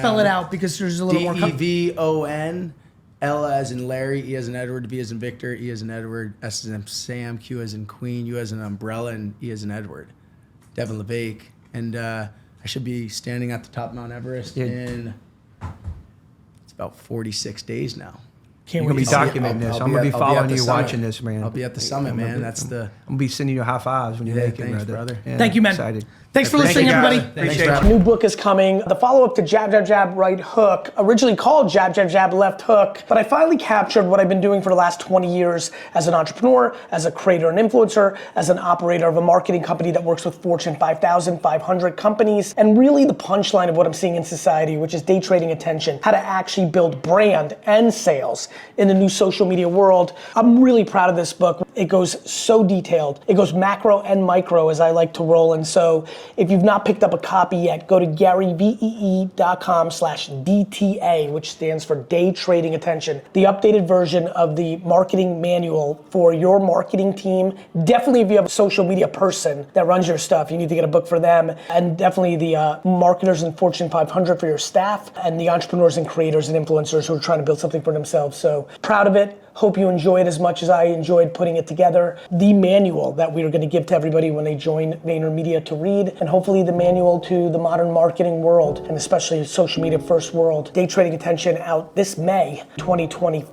Spell it out because there's a little more. Devon, L as in Larry, E as in Edward, V as in Victor, E as in Edward, S as in Sam, Q as in Queen, U as in Umbrella, and E as in Edward. Devon LeVake. And I should be standing at the top of Mount Everest in, it's about 46 days now. You're going to be documenting this. I'm going to be following you, watching this, man. I'll be at the summit, man. I'm going to be sending you high fives when you make it, brother. Yeah, thank you, man. Excited. Thanks for listening, everybody. Appreciate A new book is coming. The follow-up to Jab, Jab, Jab, Right Hook, originally called Jab, Jab, Jab, Left Hook, but I finally captured what I've been doing for the last 20 years as an entrepreneur, as a creator and influencer, as an operator of a marketing company that works with Fortune 5,000, 500 companies, and really the punchline of what I'm seeing in society, which is day trading attention, how to actually build brand and sales in the new social media world. I'm really proud of this book. It goes so detailed. It goes macro and micro, as I like to roll. And so if you've not picked up a copy yet, go to garyvee.com/DTA, which stands for Day Trading Attention. The updated version of the marketing manual for your marketing team. Definitely if you have a social media person that runs your stuff, you need to get a book for them. And definitely the marketers in Fortune 500 for your staff, and the entrepreneurs and creators and influencers who are trying to build something for themselves. So proud of it. Hope you enjoy it as much as I enjoyed putting it together. The manual that we are going to give to everybody when they join VaynerMedia to read, and hopefully the manual to the modern marketing world, and especially social media first world. Day Trading Attention out this May 2024.